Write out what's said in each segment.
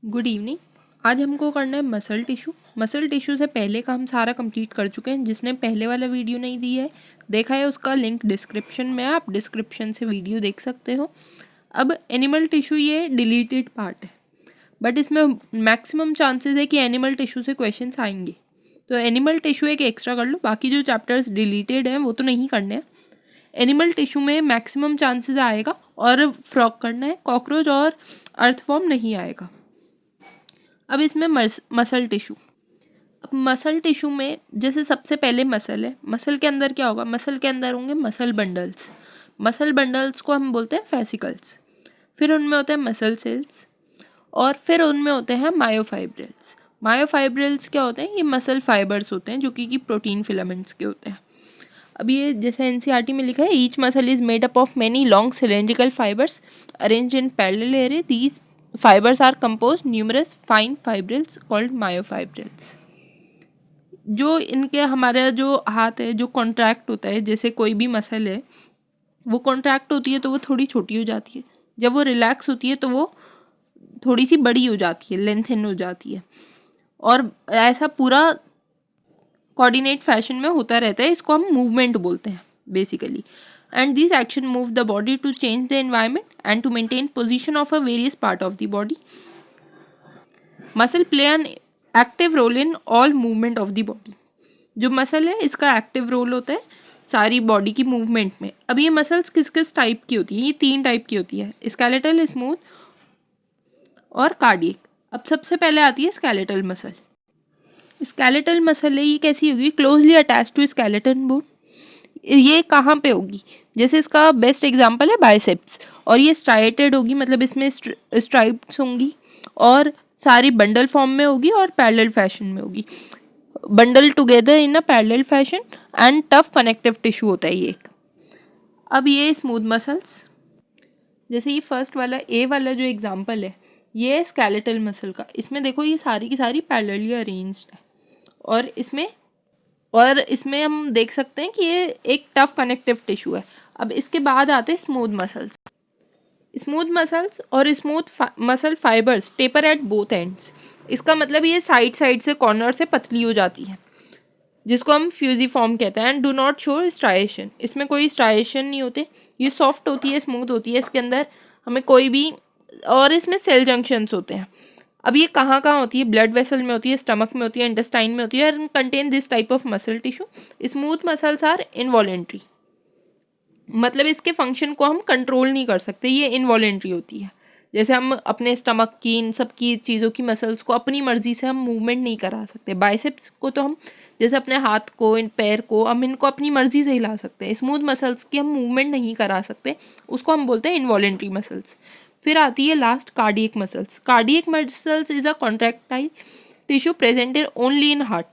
Good evening. आज हमको करना है मसल टिश्यू। मसल टिश्यू से पहले का हम सारा कंप्लीट कर चुके हैं। जिसने पहले वाला वीडियो नहीं दिया है देखा है उसका लिंक डिस्क्रिप्शन में, आप डिस्क्रिप्शन से वीडियो देख सकते हो। अब एनिमल टिश्यू ये डिलीटेड पार्ट है, बट इसमें मैक्सिमम चांसेस है कि एनिमल टिश्यू से क्वेश्चंस आएंगे, तो एनिमल टिश्यू एक एक्स्ट्रा कर लो। बाकी जो चैप्टर्स डिलीटेड हैं वो तो नहीं करने हैं। एनिमल टिश्यू में मैक्सिमम चांसेस आएगा और फ्रॉग करना है, कॉकरोच और अर्थवॉर्म नहीं आएगा। अब इसमें मसल टिश्यू। अब मसल टिश्यू में जैसे सबसे पहले मसल है, मसल के अंदर क्या होगा, मसल के अंदर होंगे मसल बंडल्स। मसल बंडल्स को हम बोलते हैं फेसिकल्स। फिर उनमें होते हैं मसल सेल्स और फिर उनमें होते हैं मायोफाइब्रिल्स। मायोफाइब्रिल्स क्या होते हैं, ये मसल फाइबर्स होते हैं जो कि प्रोटीन फिलामेंट्स के होते हैं। अब ये जैसे एनसीईआरटी में लिखा है, each muscle is made up of many long cylindrical fibres arranged in parallel array. These fibers are composed numerous fine fibrils called myofibrils। जो इनके हमारा जो हाथ है जो कॉन्ट्रैक्ट होता है, जैसे कोई भी मसल है वो कॉन्ट्रैक्ट होती है तो वो थोड़ी छोटी हो जाती है, जब वो रिलैक्स होती है तो वो थोड़ी सी बड़ी हो जाती है, लेंथन हो जाती है, और ऐसा पूरा कोऑर्डिनेट फैशन में होता रहता है। इसको हम मूवमेंट बोलते हैं basically. And these action move the body to change the environment and to maintain position of a various part of the body. Muscle play an active role in all movement of the body। जो muscle है इसका active role होता है सारी body की movement में। अब ये मसल्स किस किस टाइप की होती हैं, ये 3 टाइप की होती है, स्केलेटल, स्मूथ और कार्डियक। अब सबसे पहले आती है स्केलेटल मसल। स्केलेटल मसल है, ये कैसी होगी, closely attach to skeleton bone. ये कहाँ पे होगी, जैसे इसका बेस्ट एग्जांपल है बाइसेप्स, और ये स्ट्राइटेड होगी, मतलब इसमें स्ट्राइप्स होंगी और सारी बंडल फॉर्म में होगी और पैरेलल फैशन में होगी, bundle together in a parallel fashion and tough connective tissue होता है ये एक। अब ये स्मूथ मसल्स, जैसे ये फर्स्ट वाला ए वाला जो एग्जांपल है ये है स्केलेटल मसल का। इसमें देखो ये सारी की सारी पैरेलली अरेंज्ड है और इसमें हम देख सकते हैं कि ये एक टफ कनेक्टिव टिश्यू है। अब इसके बाद आते हैं स्मूथ मसल्स। स्मूथ मसल्स और smooth muscle fibres taper at both ends. इसका मतलब ये साइड से कॉर्नर से पतली हो जाती है, जिसको हम फ्यूजिफॉर्म कहते हैं। And do not show striation, इसमें कोई स्ट्राइएशन नहीं होते, ये सॉफ्ट होती है, स्मूथ होती है, इसके अंदर हमें कोई भी, और इसमें सेल जंक्शंस होते हैं। अब ये कहाँ कहाँ होती है, ब्लड वेसल में होती है, स्टमक में होती है, इंटेस्टाइन में होती है, और contain this type of muscle tissue. Smooth muscles are involuntary, मतलब इसके फंक्शन को हम कंट्रोल नहीं कर सकते, ये इनवॉलेंट्री होती है। जैसे हम अपने स्टमक की, इन सब की चीज़ों की मसल्स को अपनी मर्जी से हम मूवमेंट नहीं करा सकते। बाइसेप्स को तो हम जैसे अपने हाथ को, इन पैर को, हम इनको अपनी मर्जी से हिला सकते हैं। स्मूथ मसल्स की हम मूवमेंट नहीं करा सकते, उसको हम बोलते हैं इनवॉलेंट्री मसल्स। फिर आती है last cardiac muscles. Cardiac muscles is a contractile tissue presented only in heart.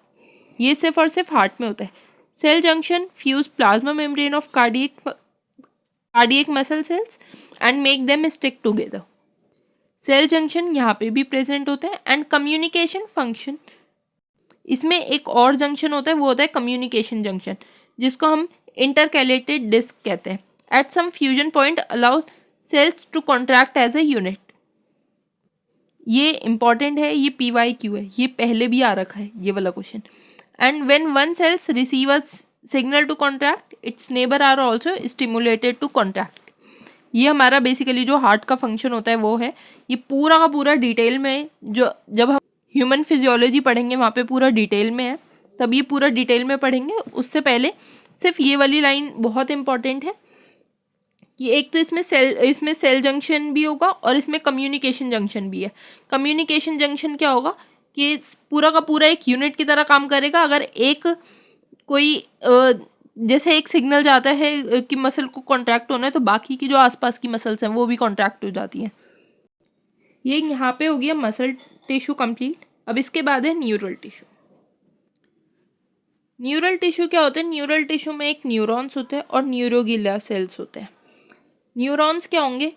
ये सिर्फ और सिर्फ हार्ट में होता है। Cell junction fuse plasma membrane of cardiac muscle cells and make them stick together. Cell junction यहाँ पे भी प्रेजेंट होते हैं। एंड कम्युनिकेशन फंक्शन, इसमें एक और जंक्शन होता है, वो होता है कम्युनिकेशन जंक्शन, जिसको हम इंटरकैलेटेड डिस्क कहते हैं। At some fusion point allow cells to contract as a unit. ये इंपॉर्टेंट है, ये PYQ है, ये पहले भी आ रखा है ये वाला question. And when one cells receive a signal to contract, its neighbour are also stimulated to contract. ये हमारा बेसिकली जो हार्ट का फंक्शन होता है वो है। ये पूरा का पूरा डिटेल में, जो जब हम ह्यूमन फिजियोलॉजी पढ़ेंगे वहाँ पे पूरा डिटेल में है, तब ये पूरा डिटेल में पढ़ेंगे। उससे पहले सिर्फ ये वाली लाइन बहुत इंपॉर्टेंट है कि एक तो इसमें सेल जंक्शन भी होगा और इसमें कम्युनिकेशन जंक्शन भी है। कम्युनिकेशन जंक्शन क्या होगा कि पूरा का पूरा एक यूनिट की तरह काम करेगा। अगर एक कोई जैसे एक सिग्नल जाता है कि मसल को कॉन्ट्रैक्ट होना है, तो बाकी की जो आसपास की मसल्स हैं वो भी कॉन्ट्रैक्ट हो जाती हैं। ये यहाँ पे हो गया मसल टिश्यू कंप्लीट। अब इसके बाद है न्यूरल टिश्यू। न्यूरल टिश्यू क्या होता है, न्यूरल टिश्यू में एक न्यूरॉन्स होते हैं और न्यूरोगिलिया सेल्स होते हैं। न्यूरॉन्स क्या होंगे,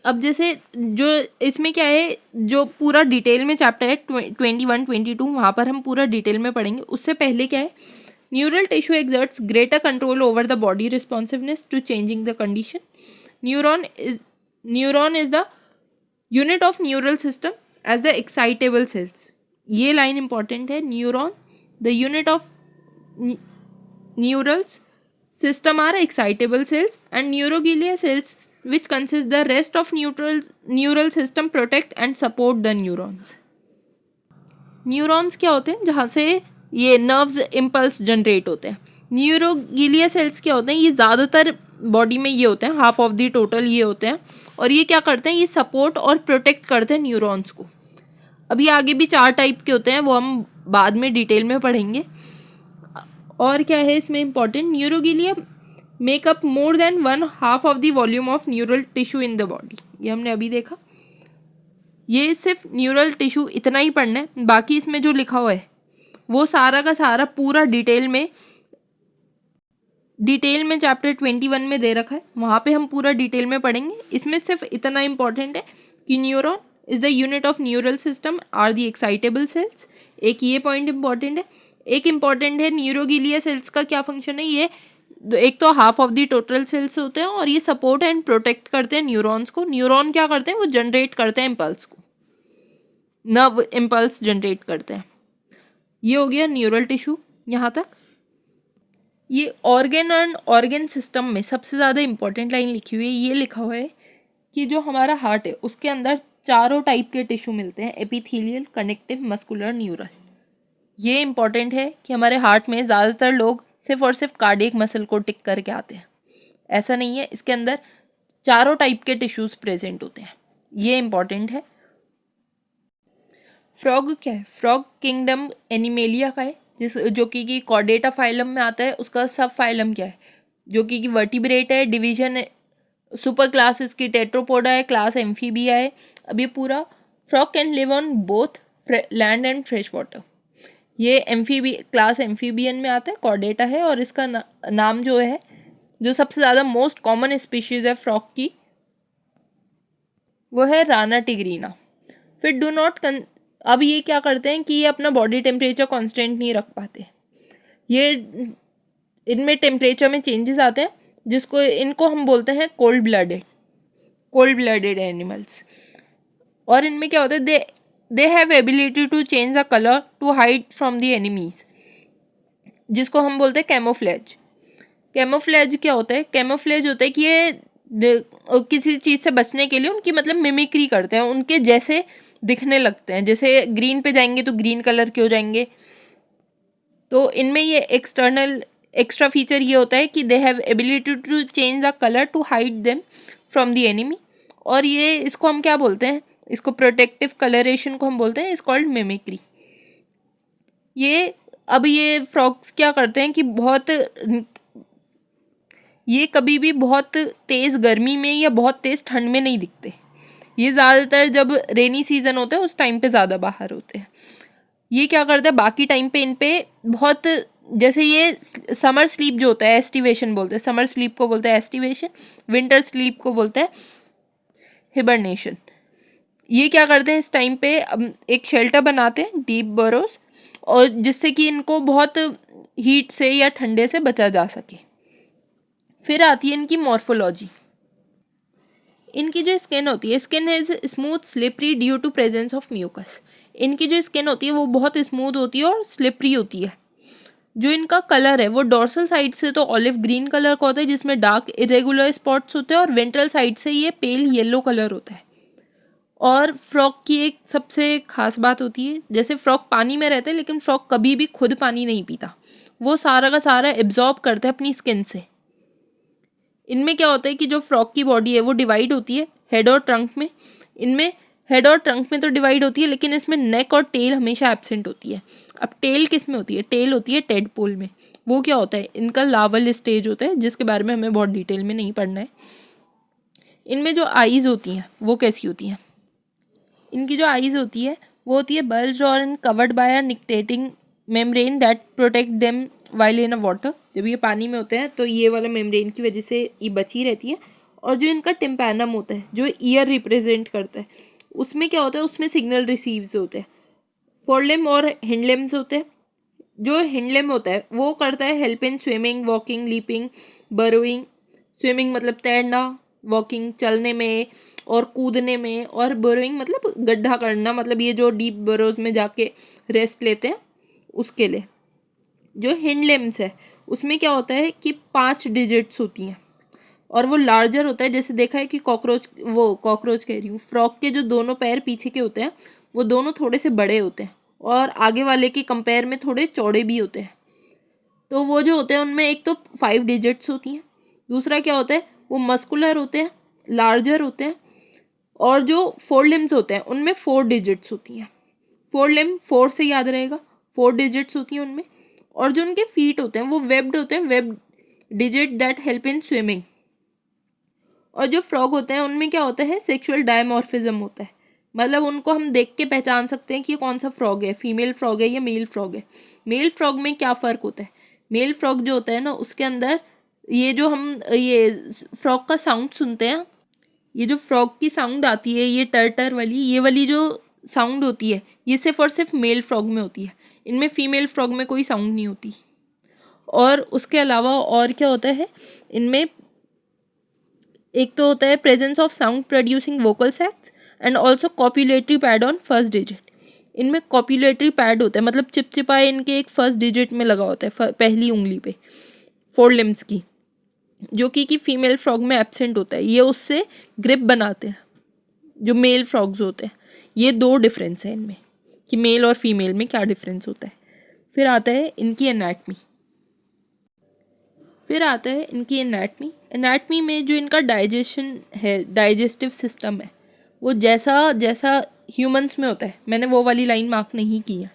अब जैसे जो इसमें क्या है, जो पूरा डिटेल में चैप्टर है 21, 22, वहाँ पर हम पूरा डिटेल में पढ़ेंगे। उससे पहले क्या है, neural tissue exerts greater control over the body responsiveness to changing the condition. Neuron is the unit of neural system as the excitable cells. ये लाइन इंपॉर्टेंट है। Neuron the unit of neurals system are excitable cells and neuroglia cells which consist the rest of neural system protect and support the neurons। Neurons क्या होते हैं? जहाँ से ये nerves impulse generate होते हैं। न्यूरोगिलिया सेल्स क्या होते हैं? ये ज़्यादातर बॉडी में ये होते हैं, हाफ ऑफ द टोटल ये होते हैं। और ये क्या करते हैं? ये सपोर्ट और प्रोटेक्ट करते हैं न्यूरॉन्स को। अभी आगे भी 4 टाइप के होते हैं, वो हम बाद में डिटेल में पढ़ेंगे। और क्या है इसमें important? Neuroglia make up more than 1/2 of the volume of neural tissue in the body. ये हमने अभी देखा। ये सिर्फ न्यूरल टिश्यू इतना ही पढ़ना है, बाकी इसमें जो लिखा हुआ है वो सारा का सारा पूरा डिटेल में चैप्टर 21 में दे रखा है, वहाँ पे हम पूरा डिटेल में पढ़ेंगे। इसमें सिर्फ इतना इम्पॉर्टेंट है कि neuron is the unit of neural system are the excitable cells. एक ये पॉइंट इम्पॉर्टेंट है। एक इम्पॉर्टेंट है न्यूरोगिलिया सेल्स का क्या फंक्शन है। ये एक तो half of the total cells होते हैं और ये सपोर्ट एंड प्रोटेक्ट करते हैं न्यूरॉन्स को। न्यूरॉन क्या करते हैं? वो जनरेट करते हैं इम्पल्स को, नर्व इम्पल्स जनरेट करते हैं। ये हो गया न्यूरल टिश्यू यहाँ तक। ये ऑर्गन एंड ऑर्गन सिस्टम में सबसे ज़्यादा इंपॉर्टेंट लाइन लिखी हुई है। ये लिखा हुआ है कि जो हमारा हार्ट है उसके अंदर 4 टाइप के टिश्यू मिलते हैं, एपिथेलियल, कनेक्टिव, मस्कुलर, न्यूरल। ये इंपॉर्टेंट है कि हमारे हार्ट में ज़्यादातर लोग सिर्फ और सिर्फ कार्डियक मसल को टिक करके आते हैं, ऐसा नहीं है। इसके अंदर 4 टाइप के टिश्यूज प्रेजेंट होते हैं, ये इंपॉर्टेंट है। फ्रॉग क्या है? फ्रॉग किंगडम एनिमेलिया का है, जो कि कॉर्डेटा फाइलम में आता है। उसका सब फाइलम क्या है? जो कि वर्टिब्रेट है। डिवीजन सुपर क्लास इसकी टेट्रोपोडा है, क्लास एम्फीबिया है। अब ये पूरा frog can live on both land and fresh water. ये क्लास एम्फीबियन में आता है, कॉर्डेटा है। और इसका नाम जो है, जो सबसे ज़्यादा मोस्ट कॉमन स्पीशीज़ है फ्रॉग की, वो है राना टिग्रीना। फिर डू नॉट अब ये क्या करते हैं कि ये अपना बॉडी टेम्परेचर कांस्टेंट नहीं रख पाते। ये इनमें टेम्परेचर में चेंजेस आते हैं, इनको हम बोलते हैं कोल्ड ब्लडेड एनिमल्स। और इनमें क्या होता है? They have ability to change the colour to hide from the enemies, जिसको हम बोलते हैं कैमोफ्लेज। कैमोफ्लेज क्या होता है? कैमोफ्लेज होता है कि ये किसी चीज़ से बचने के लिए उनकी मतलब मिमिक्री करते हैं, उनके जैसे दिखने लगते हैं। जैसे ग्रीन पे जाएंगे तो ग्रीन कलर के हो जाएंगे। तो इनमें ये एक्स्ट्रा फीचर ये होता है कि they have ability to change the colour to hide them from the enemy. और ये इसको हम क्या बोलते हैं? इसको प्रोटेक्टिव कलरेशन को हम बोलते हैं, इज कॉल्ड मिमिक्री। ये फ्रॉग्स क्या करते हैं कि ये कभी भी बहुत तेज़ गर्मी में या बहुत तेज़ ठंड में नहीं दिखते। ये ज़्यादातर जब रेनी सीजन होता है उस टाइम पे ज़्यादा बाहर होते हैं। ये क्या करते हैं? बाकी टाइम पे इन पे बहुत, जैसे ये समर स्लीप जो होता है, एस्टिवेशन बोलते हैं। समर स्लीप को बोलते हैं एस्टिवेशन, विंटर स्लीप को बोलते हैं हिबरनेशन। ये क्या करते हैं? इस टाइम पे एक शेल्टर बनाते हैं, डीप बरोज, और जिससे कि इनको बहुत हीट से या ठंडे से बचा जा सके। फिर आती है इनकी मॉर्फोलॉजी। इनकी जो स्किन होती है, skin is smooth slippery due to presence of mucus. इनकी जो स्किन होती है वो बहुत स्मूथ होती है और स्लिपरी होती है। जो इनका कलर है वो डोर्सल साइड से तो ऑलिव ग्रीन कलर का होता है, जिसमें डार्क इरेगुलर स्पॉट्स होते हैं, और वेंट्रल साइड से ये पेल येलो कलर होता है। और फ्रॉग की एक सबसे खास बात होती है, जैसे फ्रॉग पानी में रहते हैं लेकिन फ्रॉग कभी भी खुद पानी नहीं पीता, वो सारा का सारा एब्जॉर्ब करता है अपनी स्किन से। इनमें क्या होता है कि जो फ्रॉग की बॉडी है वो डिवाइड होती है हेड और ट्रंक में। इनमें हेड और ट्रंक में तो डिवाइड होती है, लेकिन इसमें नेक और टेल हमेशा एब्सेंट होती है। अब टेल किस में होती है? टेल होती है टेडपोल में। वो क्या होता है? इनका लार्वल स्टेज होता है, जिसके बारे में हमें बहुत डिटेल में नहीं पढ़ना है। इनमें जो आईज़ होती हैं वो कैसी होती हैं? इनकी जो आईज़ होती है वो होती है बल्ज और covered by a nictitating membrane that protect them while in a water. जब ये पानी में होते हैं तो ये वाला मेम्ब्रेन की वजह से ये बची रहती है। और जो इनका टिम्पैनम होता है, जो ईयर रिप्रेजेंट करता है, उसमें क्या होता है? उसमें सिग्नल रिसीव्स होते हैं। फोरलेम और हिंडलेम्स होते हैं। जो हिंडलेम होता है वो करता है help in swimming, walking, leaping, burrowing. Swimming मतलब तैरना, वॉकिंग चलने में, और कूदने में, और बोरोइंग मतलब गड्ढा करना, मतलब ये जो डीप बोरोज में जाके रेस्ट लेते हैं उसके लिए। जो हिंड लिम्स है उसमें क्या होता है कि 5 डिजिट्स होती हैं और वो लार्जर होता है। जैसे देखा है कि कॉकरोच कह रही हूँ, फ्रॉग के जो दोनों पैर पीछे के होते हैं वो दोनों थोड़े से बड़े होते हैं और आगे वाले की कंपेयर में थोड़े चौड़े भी होते हैं। तो वो जो होते हैं उनमें एक तो 5 डिजिट्स होती हैं, दूसरा क्या होता है वो मस्कुलर होते हैं, लार्जर होते हैं, और जो 4 लिम्स होते हैं उनमें 4 डिजिट्स होती हैं। 4 लिम्ब 4 से याद रहेगा, 4 डिजिट्स होती हैं उनमें। और जो उनके फीट होते हैं वो वेब्ड होते हैं, webbed digit that help in swimming. और जो फ्रॉग होते हैं उनमें क्या होता है सेक्सुअल डायमॉर्फिज्म होता है, मतलब उनको हम देख के पहचान सकते हैं कि ये कौन सा फ्रॉग है, फीमेल फ्रॉग है या मेल फ्रॉग है। मेल फ्रॉग में क्या फ़र्क होता है, मेल फ्रॉग जो होता है ना उसके अंदर ये जो हम ये फ्रॉग का साउंड सुनते हैं, ये जो फ्रॉग की साउंड आती है ये टर्टर वाली, ये वाली जो साउंड होती है ये सिर्फ और सिर्फ मेल फ्रॉग में होती है, इनमें फीमेल फ्रॉग में कोई साउंड नहीं होती। और उसके अलावा और क्या होता है इनमें, एक तो होता है presence of sound producing vocal sacs and also copulatory pad on first digit. इनमें कॉपुलेटरी पैड होता है, मतलब चिपचिपाए इनके एक फर्स्ट डिजिट में लगा होता है पहली उंगली पे 4 लिम्स की, जो कि फीमेल फ्रॉग में एब्सेंट होता है। ये उससे ग्रिप बनाते हैं जो मेल फ्रॉग्स होते हैं। ये 2 डिफरेंस है इनमें कि मेल और फीमेल में क्या डिफरेंस होता है। फिर आता है इनकी एनाटमी। एनाटमी में जो इनका डाइजेशन है, डाइजेस्टिव सिस्टम है, वो जैसा जैसा ह्यूमंस में होता है, मैंने वो वाली लाइन मार्क नहीं की है,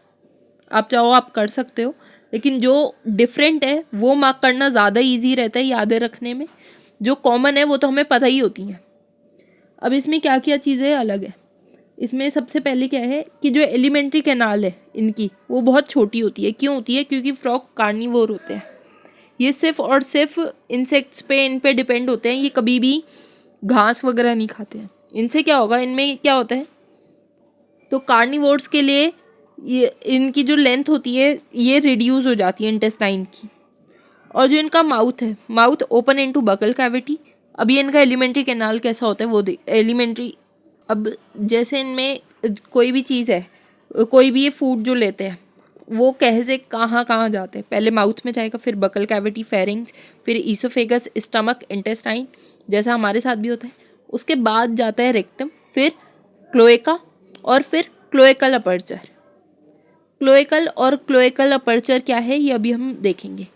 आप चाहो आप कर सकते हो, लेकिन जो डिफरेंट है वो मार्क करना ज़्यादा इजी रहता है याद रखने में। जो कॉमन है वो तो हमें पता ही होती हैं। अब इसमें क्या क्या चीज़ें अलग है, इसमें सबसे पहले क्या है कि जो एलिमेंट्री कैनाल है इनकी वो बहुत छोटी होती है। क्यों होती है? क्योंकि फ्रॉग कार्निवोर होते हैं, ये सिर्फ और सिर्फ इंसेक्ट्स पे इन पे डिपेंड होते हैं, ये कभी भी घास वगैरह नहीं खाते हैं। इनसे क्या होगा, इनमें क्या होता है, तो कार्निवोर्स के लिए ये इनकी जो लेंथ होती है ये रिड्यूस हो जाती है इंटेस्टाइन की। और जो इनका माउथ है, mouth open into buccal cavity. अब ये इनका एलिमेंट्री कैनाल कैसा होता है वो एलिमेंट्री, अब जैसे इनमें कोई भी चीज़ है, कोई भी ये फूड जो लेते हैं वो कहे से कहाँ कहाँ जाते हैं, पहले माउथ में जाएगा, फिर बकल कैविटी, फेरिंग्स, फिर ईसोफेगस, स्टमक, इंटेस्टाइन, जैसा हमारे साथ भी होता है। उसके बाद जाता है रेक्टम, फिर क्लोएका और फिर क्लोएकल अपर्चर। क्लोएकल और क्लोएकल अपर्चर क्या है ये अभी हम देखेंगे।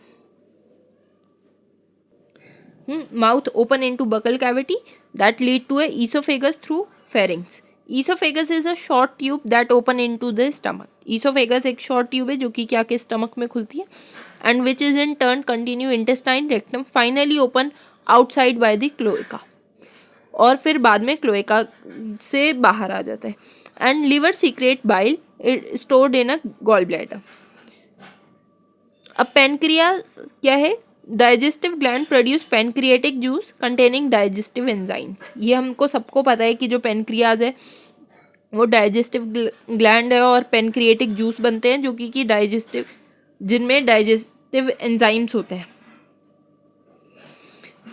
Mouth open into buccal cavity that lead to a esophagus through pharynx. Esophagus is a short tube that open into the stomach. Esophagus एक short tube है जो कि क्या के stomach में खुलती है, and which is in turn continue intestine, rectum, finally open outside by the cloaca. और फिर बाद में क्लोएका से बाहर आ जाता है। And liver secrete bile stored in a gall bladder. अब पेनक्रियास क्या है? Digestive gland produce pancreatic juice containing digestive enzymes. ये हमको सबको पता है कि जो पेनक्रियाज है वो डाइजेस्टिव ग्लैंड है और पेनक्रियाटिक जूस बनते हैं जो कि डाइजेस्टिव, जिनमें डाइजेस्टिव एंजाइम्स होते हैं।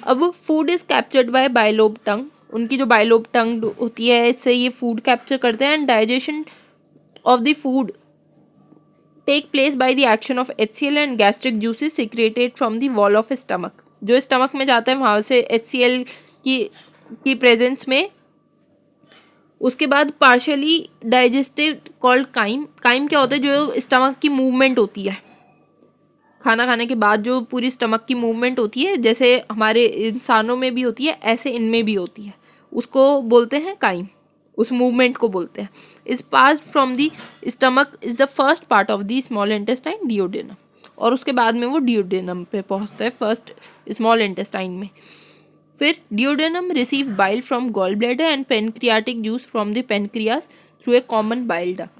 अब food is captured by bilobe tongue, उनकी जो बायलोब टंग होती है इससे ये फूड कैप्चर करते हैं। And digestion of the food take place by the action of HCl and gastric juices secreted from the wall of stomach. जो स्टमक में जाता है वहाँ से HCl की प्रेजेंस में, उसके बाद partially digestive called chyme. Chyme क्या होता है? जो स्टमक की मूवमेंट होती है, खाना खाने के बाद जो पूरी स्टमक की मूवमेंट होती है, जैसे हमारे इंसानों में भी होती है ऐसे इनमें भी होती है, उसको बोलते हैं काइम, उस मूवमेंट को बोलते हैं। Is pass from the stomach is the first part of the small intestine duodenum, और उसके बाद में वो डियोडेनम पे पहुंचता है फर्स्ट स्मॉल इंटेस्टाइन में। फिर duodenum receive bile from gall bladder and pancreatic juice from the pancreas through a common bile duct.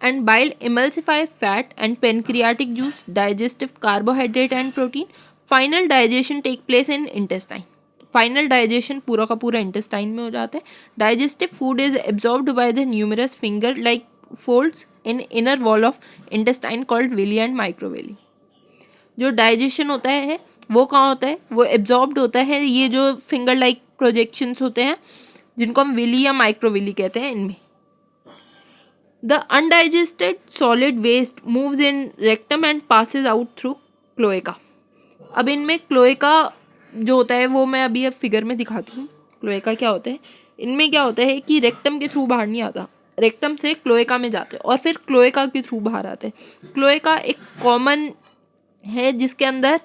And bile emulsify fat and pancreatic juice, digestive carbohydrate and protein. Final digestion take place in intestine. Final digestion पूरा का पूरा intestine में हो जाता है. Digestive food is absorbed by the numerous finger-like folds in inner wall of intestine called villi and microvilli. जो digestion होता है वो कहाँ होता है? वो absorbed होता है ये जो finger-like प्रोजेक्शंस होते हैं जिनको हम विली या माइक्रोविली कहते हैं इनमें। The undigested solid waste moves in rectum and passes out through cloaca. अब इनमें क्लोएका जो होता है वो मैं अभी अब फिगर में दिखाती हूँ। क्लोएका क्या होता है, इनमें क्या होता है कि रेक्टम के थ्रू बाहर नहीं आता, रेक्टम से क्लोएका में जाते हैं और फिर क्लोएका के थ्रू बाहर आते हैं। क्लोएका एक कॉमन है जिसके अंदर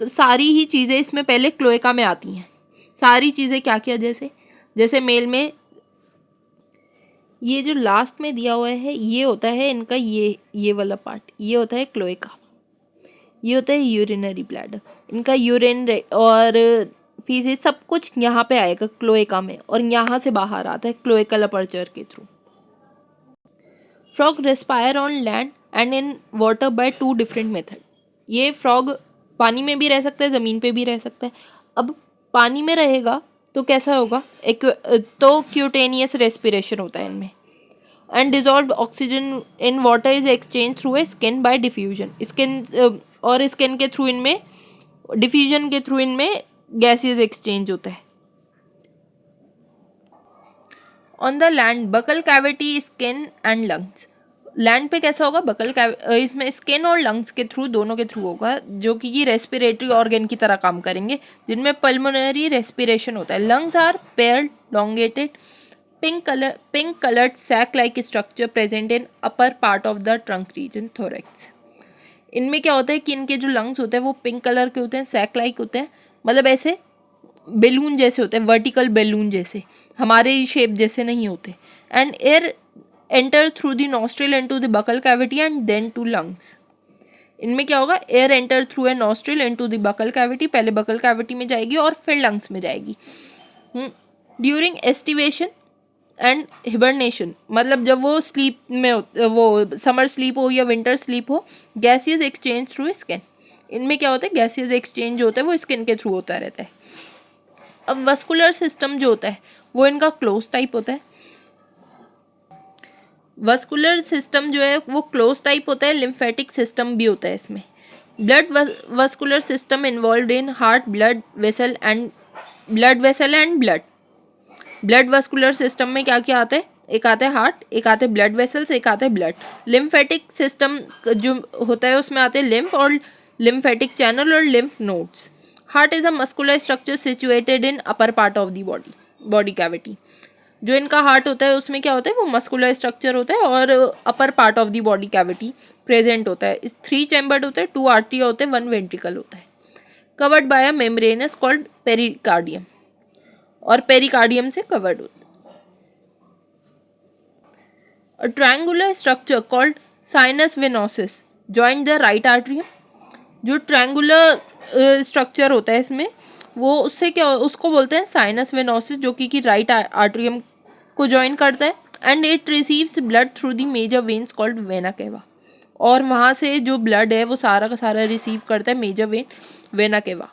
सारी ही चीज़ें इसमें पहले क्लोएका में आती हैं। सारी चीज़ें क्या क्या, जैसे मेल में ये जो लास्ट में दिया हुआ है ये होता है इनका ये वाला पार्ट, ये होता है क्लोएका, ये होता है यूरिनरी ब्लैडर। इनका यूरिन और फीसेस सब कुछ यहाँ पे आएगा क्लोएका में और यहाँ से बाहर आता है क्लोएकल अपर्चर के through. Frog respire on land and in water bye 2 different method. ये फ्रॉग पानी में भी रह सकता है, ज़मीन पे भी रह सकता है। अब पानी में रहेगा तो कैसा होगा, तो क्यूटेनियस रेस्पिरेशन होता है इनमें। And dissolved oxygen in water is exchange through a skin bye diffusion. Skin के थ्रू इनमें डिफ्यूजन के थ्रू इनमें गैसेस एक्सचेंज होता है। On the land buccal cavity, skin and lungs. Land पे कैसा होगा, इसमें स्किन और लंग्स के थ्रू, दोनों के थ्रू होगा, जो कि रेस्पिरेटरी ऑर्गन की तरह काम करेंगे, जिनमें पल्मोनरी रेस्पिरेशन होता है। Lungs are paired elongated pink coloured sac like structure present in upper part of the trunk region thorax. इनमें क्या होता है कि इनके जो लंग्स होते हैं वो पिंक कलर के होते हैं, सैक लाइक होते हैं, मतलब ऐसे बेलून जैसे होते हैं, वर्टिकल बेलून जैसे, हमारे शेप जैसे नहीं होते। And air enter through the nostril into the buccal cavity and then to lungs. इनमें क्या होगा, air enter through a nostril into the buccal cavity, पहले बकल कैविटी में जाएगी और फिर लंग्स में जाएगी। ड्यूरिंग एस्टिवेशन एंड हिबरनेशन, मतलब जब वो स्लीप में वो समर स्लीप हो या विंटर स्लीप हो, गैसियस एक्सचेंज थ्रू स्किन। इनमें क्या होता है, गैसियस एक्सचेंज होता है वो स्किन के थ्रू होता रहता है। अब वस्कुलर सिस्टम जो होता है वो इनका क्लोज टाइप होता है। वस्कुलर सिस्टम जो है वो क्लोज टाइप होता है। लिम्फेटिक सिस्टम भी होता है इसमें। Blood vascular system involve in heart, blood vessel and blood. Blood vascular system में क्या क्या आता है, एक आता है हार्ट, एक आते हैं ब्लड वेसल्स, एक आते हैं ब्लड। लिम्फेटिक सिस्टम जो होता है उसमें आते हैं लिम्फ और लिम्फेटिक चैनल और lymph nodes. Heart is a muscular structure situated in upper part of the body cavity. जो इनका हार्ट होता है उसमें क्या होता है, वो मस्कुलर स्ट्रक्चर होता है और अपर part of the body cavity present होता है। 3 चैम्बर्ड होते हैं, 2 आर्टरी होते हैं, 1 वेंट्रिकल होता है। Covered by a membranous called pericardium, और पेरिकार्डियम से कवर्ड होता है। A triangular structure called sinus venosus join the right atrium. जो ट्रायंगुलर स्ट्रक्चर होता है इसमें, वो उसको बोलते हैं साइनस वेनोसिस, जो कि राइट आर्टरियम को ज्वाइन करता है। And it receives blood through the major veins called vena cava, और वहाँ से जो ब्लड है वो सारा का सारा रिसीव करता है major vein vena cava.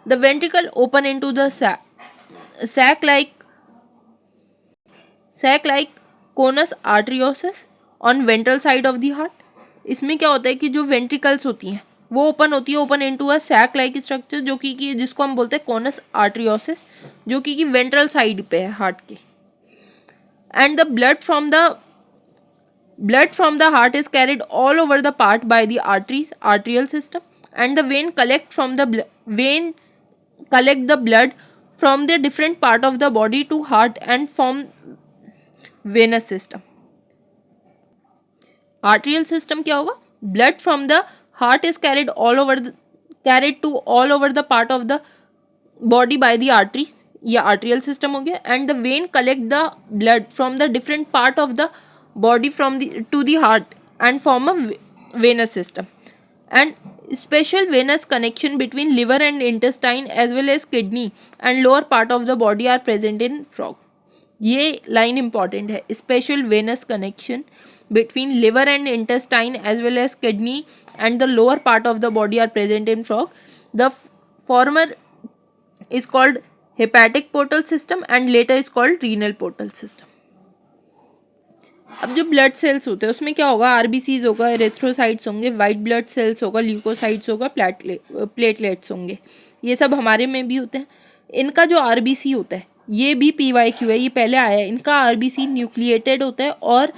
The ventricle open into the sac like conus arteriosus on ventral side of the heart। इसमें क्या होता है कि जो वेंट्रिकल्स होती हैं वो open into a sac like structure, जो कि जिसको हम बोलते हैं कोनस आर्टरियोसिस, जो कि वेंट्रल साइड पे है हार्ट के। And the blood from the heart is carried all over the part by the arteries, arterial system, and the when collect the blood from the different part of the body to heart and form venous system। arterial system क्या होगा, blood from the heart is carried to all over the part of the body by the arteries, या arterial system हो गया। and the vein collect the blood from the different part of the body to the heart and form a venous system। and special venous connection between liver and intestine as well as kidney and lower part of the body are present in frog। ये line important है, special venous connection between liver and intestine as well as kidney and the lower part of the body are present in frog. The former is called hepatic portal system and later is called renal portal system. अब जो blood cells होते हैं उसमें क्या होगा, RBCs होगा, erythrocytes होंगे, white blood cells होगा, ल्यूकोसाइट्स होगा, प्लेटलेट्स होंगे। ये सब हमारे में भी होते हैं। इनका जो आरबीसी होता है ये भी पीवाईक्यू है, ये पहले आया है। इनका आरबीसी न्यूक्लिएटेड होता है और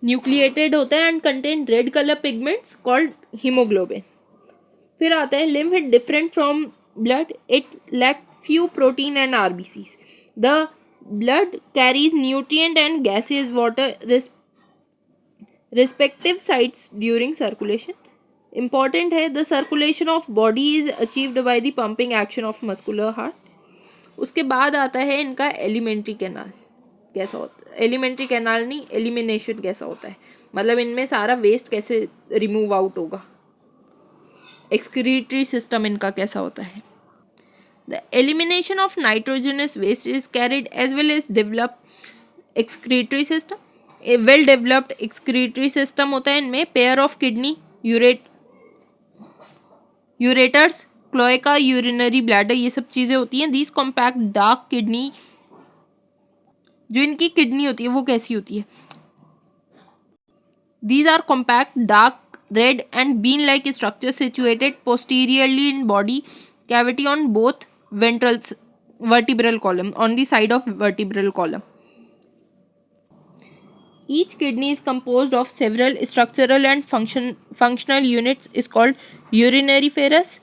न्यूक्लिएटेड होता है and contain red colour pigments called haemoglobin. फिर आता है lymph is different from blood, it lack few protein and RBCs. The blood carries nutrient and gaseous water respective sites during circulation. Important है, the circulation of body is achieved by the pumping action of muscular heart. उसके बाद आता है इनका alimentary canal कैसा होता है, alimentary canal नहीं, एलिमिनेशन कैसा होता है, मतलब इनमें सारा वेस्ट कैसे रिमूव आउट होगा, एक्सक्रीटरी सिस्टम इनका कैसा होता है। The elimination of nitrogenous waste is carried as well as developed excretory system. A well developed excretory system होता है इनमें pair of kidney, ureters, cloaca, urinary bladder, ये सब चीज़ें होती हैं। These compact dark kidney, जो इनकी किडनी होती है वो कैसी होती है, These are compact dark red and bean like structures situated posteriorly in body cavity on both vertebral column, on the side of vertebral column. Each kidney is composed of several structural and functional units is called urinariferous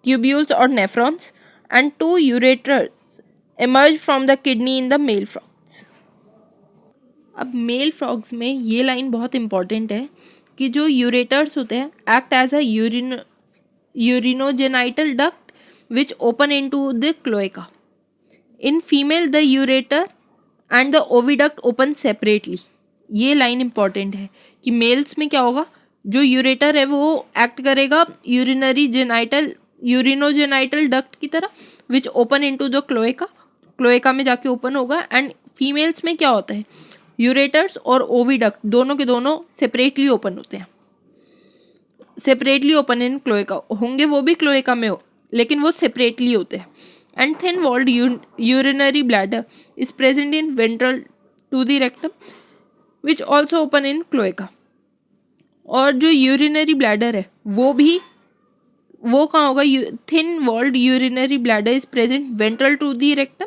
tubules or nephrons, and two ureters emerge from the kidney in the male frogs. अब mail frogs में ये line बहुत important है कि जो ureters होते हैं act as a urinogenital duct which open into the cloaca. In female the ureter and the oviduct open separately. ये लाइन इंपॉर्टेंट है कि मेल्स में क्या होगा, जो यूरेटर है वो एक्ट करेगा यूरिनोजेनाइटल डक्ट की तरह which open into the cloaca में जाके ओपन होगा। एंड फीमेल्स में क्या होता है, यूरेटर्स और ओविडक्ट दोनों के दोनों सेपरेटली ओपन होते हैं, सेपरेटली ओपन इन क्लोएका होंगे, वो भी क्लोएका में हो लेकिन वो सेपरेटली होते हैं। And thin walled urinary bladder is present in ventral to the rectum which also open in cloaca. और जो यूरिनरी ब्लैडर है वो कहाँ होगा, thin walled urinary bladder is present ventral to the rectum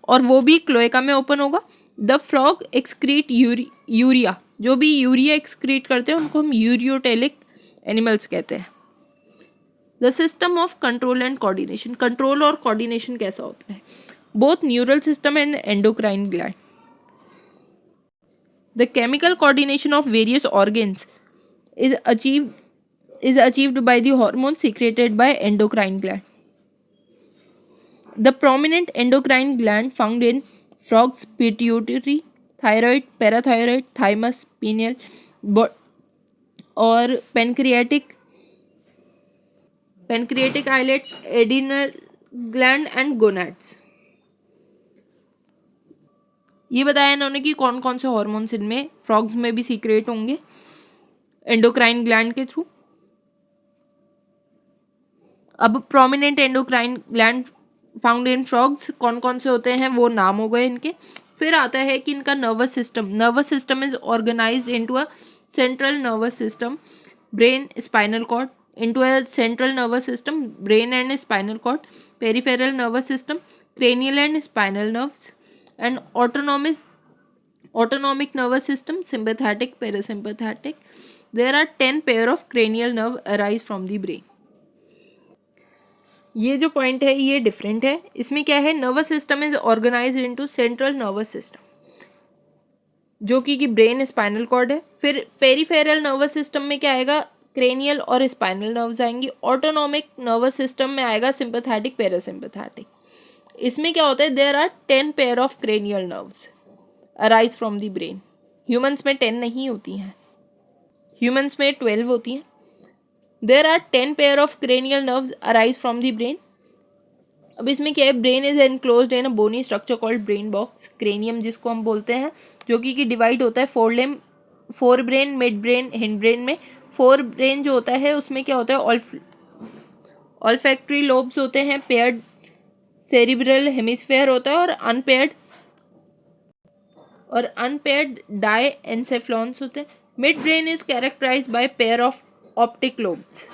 और वो भी क्लोएका में ओपन होगा। द फ्रॉग एक्सक्रीट यूरिया, जो भी यूरिया एक्सक्रीट करते हैं उनको हम यूरियोटेलिक एनिमल्स कहते हैं। The system of control and coordination, control और कोऑर्डिनेशन कैसा होता है, both neural system and endocrine gland. The chemical coordination of various organs is achieved by the hormones secreted by endocrine gland. The prominent endocrine gland found in frogs: pituitary, thyroid, parathyroid, thymus, pineal, और pancreatic islets, adrenal gland and gonads. ये बताया इन्होंने कि कौन कौन से hormones इनमें frogs में भी सीक्रेट होंगे एंडोक्राइन ग्लैंड के थ्रू। अब prominent endocrine gland found in frogs कौन कौन से होते हैं वो नाम हो गए इनके। फिर आता है कि इनका nervous system is organised into a central nervous system, brain, spinal cord, into a central nervous system, brain and spinal cord, peripheral nervous system, cranial and spinal nerves, and autonomic nervous system, sympathetic, parasympathetic. There are 10 pair of cranial nerve arise from the brain. ये जो point है ये different है। इसमें क्या है, nervous system is organised into central nervous system जो कि ब्रेन, स्पाइनल कॉर्ड है। फिर पेरिफेरल नर्वस सिस्टम में क्या आएगा, क्रेनियल और स्पाइनल नर्व्स आएंगी। ऑटोनॉमिक नर्वस सिस्टम में आएगा सिंपैथेटिक, पैरासिम्पैथेटिक। इसमें क्या होता है, there are 10 pair of cranial nerves arise from the brain. Humans में 10 नहीं होती हैं, ह्यूमंस में 12 होती हैं। There are 10 pair of cranial nerves arise from the brain. अब इसमें क्या है, brain is enclosed in a bony structure called brain box, cranium जिसको हम बोलते हैं, जो कि डिवाइड होता है forebrain, midbrain, hindbrain में। फोर ब्रेन जो होता है उसमें क्या होता है, ऑल्फैक्टरी लोब्स होते हैं, पेयर्ड सेरिब्रल हेमिस्फेयर होता है और अनपेयर्ड और अनपेयर्ड डाइएन्सेफलॉन्स होते हैं। Mid brain is characterized by pair of optic lobes.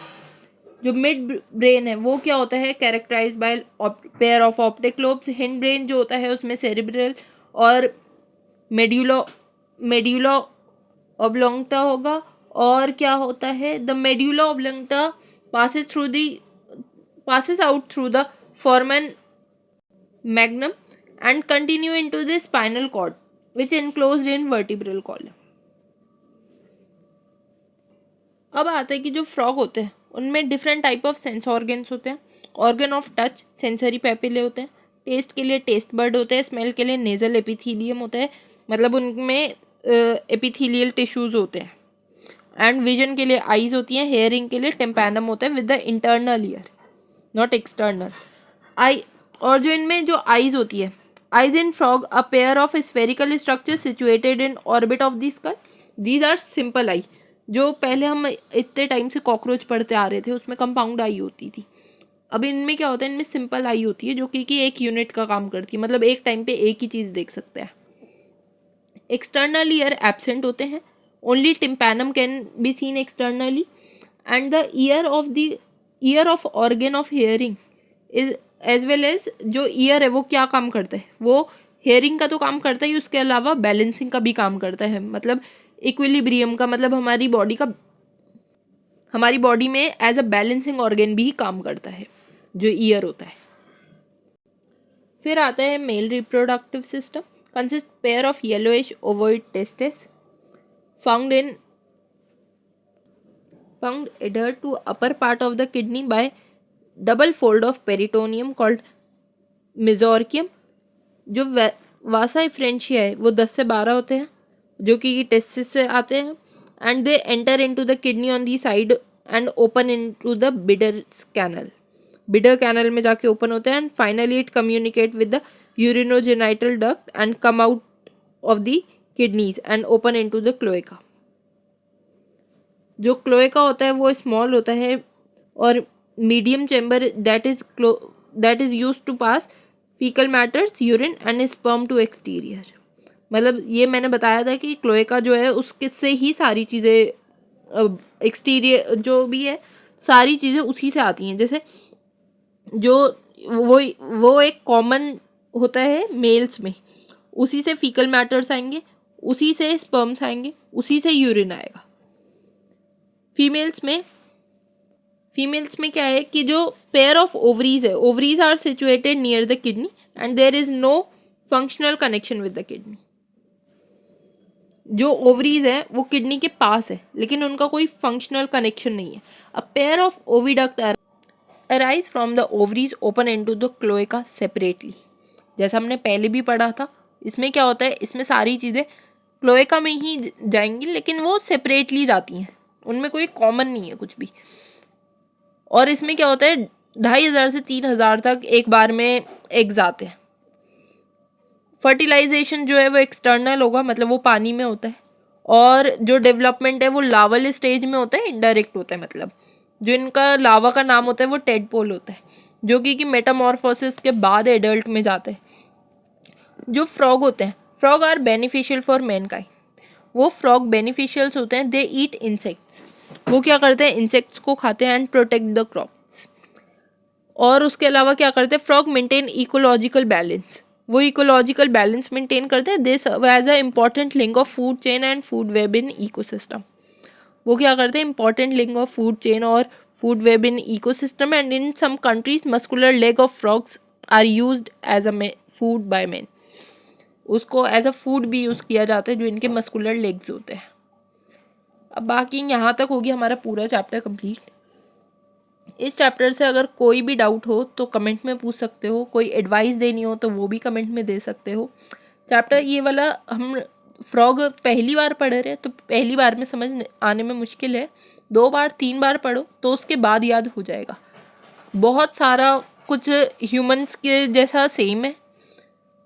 जो मिड ब्रेन है वो क्या होता है, characterized by pair of optic lobes. Hind brain जो होता है उसमें सेरिब्रल और मेड्यूला ऑब्लोंगटा होगा। और क्या होता है, the medulla oblongata passes out through the foramen magnum and continue into the spinal cord which enclosed in vertebral column। अब आता है कि जो फ्रॉग होते हैं उनमें different type of sense organs होते हैं। Organ of touch sensory papillae होते हैं, टेस्ट के लिए टेस्ट बर्ड होते हैं, स्मेल के लिए नेजल एपिथीलियम होता है, मतलब उनमें एपिथीलियल टिश्यूज होते हैं। एंड विजन के लिए आईज होती हैं, हेयरिंग के लिए टिम्पैनम होता है with the internal ear not external eye. और जो इनमें जो आईज होती है, eyes in frog a pair of spherical structure situated in orbit of the skull. These are simple eye. जो पहले हम इतने टाइम से कॉकरोच पढ़ते आ रहे थे उसमें कंपाउंड आई होती थी, अब इनमें क्या होता है, इनमें सिंपल आई होती है जो कि एक यूनिट का काम करती है, मतलब एक टाइम पे एक ही चीज़ देख सकते हैं। एक्सटर्नल ईयर एब्सेंट होते हैं, only tympanum can be seen externally. And the ear of organ of hearing is as well as जो ईयर है वो क्या काम करता है, वो हेयरिंग का तो काम करता है, उसके अलावा बैलेंसिंग का भी काम करता है, मतलब इक्विलिब्रियम का, मतलब हमारी बॉडी में एज अ बैलेंसिंग ऑर्गन भी काम करता है जो ईयर होता है। फिर आता है male reproductive system, consist pair of yellowish ovoid testis found adhered to upper part of the kidney by double fold of peritoneum called mesorchium। जो वासा इफ्रेंशिया है वो 10 से 12 होते हैं जो कि टेस्टिस से आते हैं। And they enter into the kidney on the side and open into the Bidder canal में जाके ओपन होते हैं। And finally it communicate with the urinogenital duct and come out of the kidneys and open into the cloaca. जो cloaca होता है वो small होता है और medium chamber that is use to pass fecal matters, urine and sperm to exterior. मतलब ये मैंने बताया था कि क्लोएका जो है उसके से ही सारी चीज़ें एक्सटीरियर जो भी है सारी चीज़ें उसी से आती हैं। जैसे जो वो एक कॉमन होता है मेल्स में, उसी से फीकल मैटर्स आएंगे, उसी से स्पर्म्स आएंगे, उसी से यूरिन आएगा। फीमेल्स में क्या है कि जो पेयर ऑफ ओवरीज है, ovaries are situated near the kidney and there is no functional connection with the kidney. जो ओवरीज है वो किडनी के पास है लेकिन उनका कोई फंक्शनल कनेक्शन नहीं है। अ pair of oviduct arise from the ovaries open into the cloaca separately. जैसा हमने पहले भी पढ़ा था, इसमें क्या होता है, इसमें सारी चीज़ें क्लोएका में ही जाएंगी लेकिन वो सेपरेटली जाती हैं, उनमें कोई कॉमन नहीं है कुछ भी। और इसमें क्या होता है 2500 से 3000 तक एक बार में एग्स आते हैं। फर्टिलाइजेशन जो है वो एक्सटर्नल होगा, मतलब वो पानी में होता है। और जो डेवलपमेंट है वो लावल स्टेज में होता है, इनडायरेक्ट होता है, मतलब जो इनका लावा का नाम होता है वो टेडपोल होता है, जो कि मेटामॉर्फोसिस के बाद एडल्ट में जाते हैं। जो फ्रॉग होते हैं, frog are beneficial for mankind. वो फ्रॉग बेनिफिशियल्स होते हैं, दे ईट इंसेक्ट्स। वो क्या करते हैं, इंसेक्ट्स को खाते हैं एंड प्रोटेक्ट द क्रॉप्स। और उसके अलावा क्या करते हैं, फ्रॉग मेंटेन इकोलॉजिकल बैलेंस। वो इकोलॉजिकल बैलेंस मेंटेन करते हैं। They serve as a important link of food chain and food web in ecosystem. वो क्या करते हैं, important link of food chain और food web in ecosystem. And in some countries muscular leg of frogs are used as a food by man. उसको as a food भी use किया जाता है, जो इनके मस्कुलर लेग्स होते हैं। अब बाकी यहाँ तक होगी हमारा पूरा चैप्टर कंप्लीट। इस चैप्टर से अगर कोई भी डाउट हो तो कमेंट में पूछ सकते हो, कोई एडवाइस देनी हो तो वो भी कमेंट में दे सकते हो। चैप्टर ये वाला हम फ्रॉग पहली बार पढ़ रहे हैं तो पहली बार में समझ आने में मुश्किल है, 2 बार 3 बार पढ़ो तो उसके बाद याद हो जाएगा। बहुत सारा कुछ ह्यूमंस के जैसा सेम है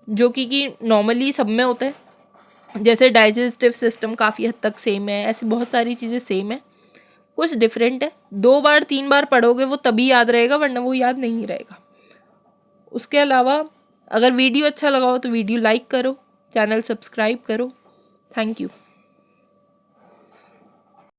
जो कि नॉर्मली सब में होता है, जैसे डाइजेस्टिव सिस्टम काफ़ी हद तक सेम है, ऐसे बहुत सारी चीज़ें सेम है, कुछ डिफरेंट है। 2 बार 3 बार पढ़ोगे वो तभी याद रहेगा, वरना वो याद नहीं रहेगा। उसके अलावा अगर वीडियो अच्छा लगा हो तो वीडियो लाइक करो, चैनल सब्सक्राइब करो। Thank you.